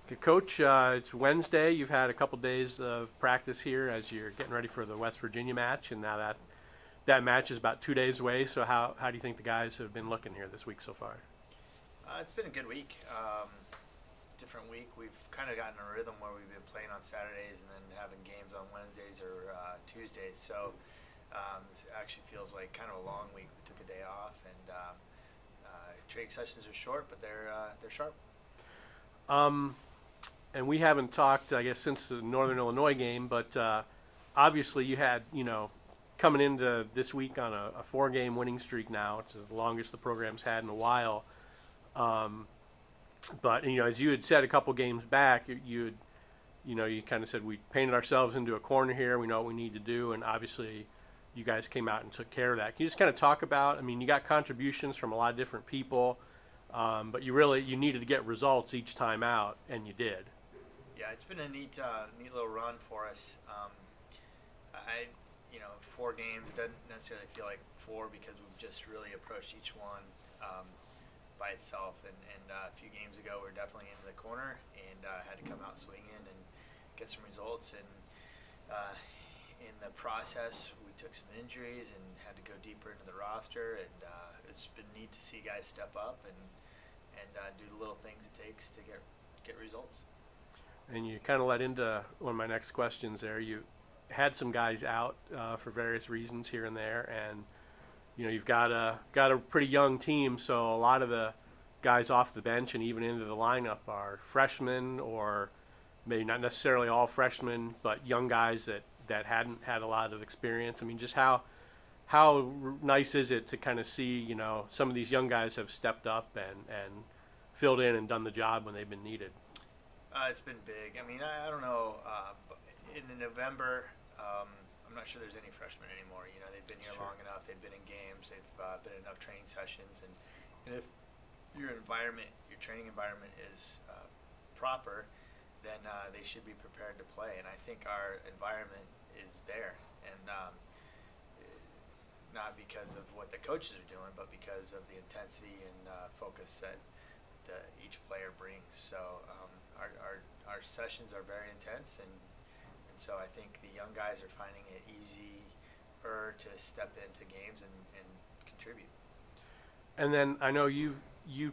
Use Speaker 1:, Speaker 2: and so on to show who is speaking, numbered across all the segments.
Speaker 1: Okay, Coach, it's Wednesday. You've had a couple days of practice here as you're getting ready for the West Virginia match, and now that match is about 2 days away. So how do you think the guys have been looking here this week so far?
Speaker 2: It's been a good week. Different week. We've kind of gotten a rhythm where we've been playing on Saturdays and then having games on Wednesdays or Tuesdays. So this actually feels like kind of a long week. We took a day off, and training sessions are short, but they're sharp.
Speaker 1: Um, and we haven't talked, I guess, since the Northern Illinois game, but obviously you had, coming into this week on a four-game winning streak now, which is the longest the program's had in a while. Um, but as you had said a couple games back, you kind of said we painted ourselves into a corner here. We know what we need to do, and obviously, you guys came out and took care of that. Can you just kind of talk about? I mean, you got contributions from a lot of different people, but you needed to get results each time out, and you did.
Speaker 2: Yeah, it's been a neat little run for us. Four games doesn't necessarily feel like four because we've just really approached each one by itself. And a few games ago, we were definitely into the corner and had to come out swinging and get some results. And in the process, we took some injuries and had to go deeper into the roster. And it's been neat to see guys step up and do the little things it takes to get results.
Speaker 1: And you kind of led into one of my next questions there. You had some guys out for various reasons here and there, and you've got a pretty young team, so a lot of the guys off the bench and even into the lineup are freshmen, or maybe not necessarily all freshmen, but young guys that hadn't had a lot of experience. I mean, just how nice is it to kind of see some of these young guys have stepped up and filled in and done the job when they've been needed.
Speaker 2: It's been big. I mean, I don't know. In the November, I'm not sure there's any freshmen anymore. They've been here
Speaker 1: Sure.
Speaker 2: long enough. They've been in games. They've been in enough training sessions. And if your training environment is proper, then they should be prepared to play. And I think our environment is there. And not because of what the coaches are doing, but because of the intensity and focus that each player brings. So our sessions are very intense, and so I think the young guys are finding it easier to step into games and contribute.
Speaker 1: And then I know you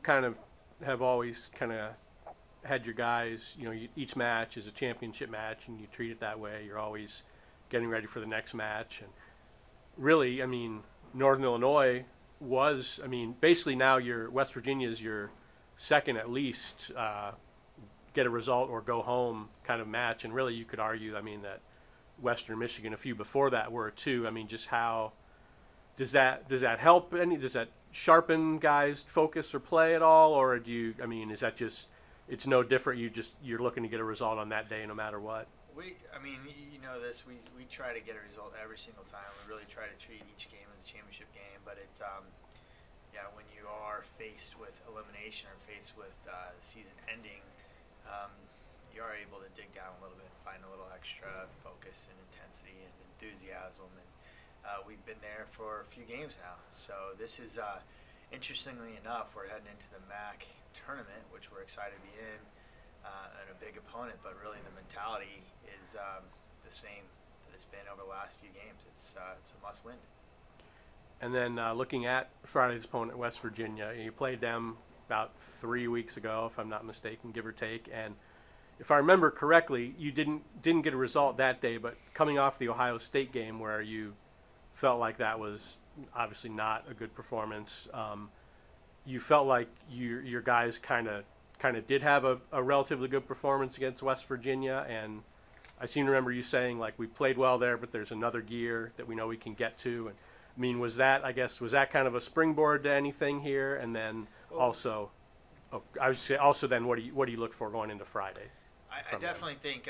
Speaker 1: kind of have always kind of had your guys. Each match is a championship match, and you treat it that way. You're always getting ready for the next match, and really, I mean, Northern Illinois was, I mean, basically now West Virginia is your second at least get a result or go home kind of match, and really you could argue, I mean, that Western Michigan a few before that were too. I mean, just how does that help any? Does that sharpen guys' focus or play at all, or do you? I mean, is that just it's no different? You're looking to get a result on that day no matter what.
Speaker 2: I mean, you know this. We try to get a result every single time. We really try to treat each game as a championship game. But it's when you are faced with elimination or faced with the season ending, you are able to dig down a little bit, and find a little extra focus and intensity and enthusiasm. And we've been there for a few games now. So this is, interestingly enough, we're heading into the MAC tournament, which we're excited to be in, and a big opponent. But really, the mentality is the same that it's been over the last few games. It's a must-win.
Speaker 1: And then looking at Friday's opponent, West Virginia, you played them about 3 weeks ago, if I'm not mistaken, give or take. And if I remember correctly, you didn't get a result that day, but coming off the Ohio State game where you felt like that was obviously not a good performance, you felt like your guys kind of did have a relatively good performance against West Virginia. And I seem to remember you saying, like, we played well there, but there's another gear that we know we can get to. And I mean, was that kind of a springboard to anything here? And then also, I would say also then what do you look for going into Friday?
Speaker 2: I definitely think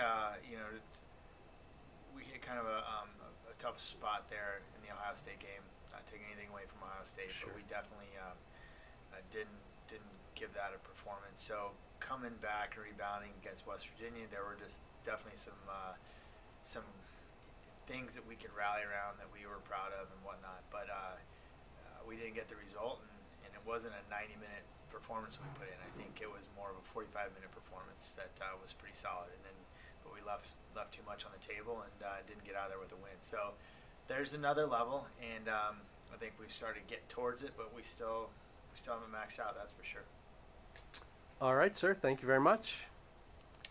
Speaker 2: we hit kind of a tough spot there in the Ohio State game. Not taking anything away from Ohio State,
Speaker 1: Sure.
Speaker 2: but we definitely didn't give that a performance. So coming back and rebounding against West Virginia, there were just definitely some things that we could rally around that we were proud of and whatnot. But we didn't get the result, and it wasn't a 90-minute performance we put in. I think it was more of a 45-minute performance that was pretty solid, but we left too much on the table and didn't get out of there with a win. So there's another level, and I think we've started to get towards it, but we still haven't maxed out. That's for sure.
Speaker 1: All right, sir. Thank you very much.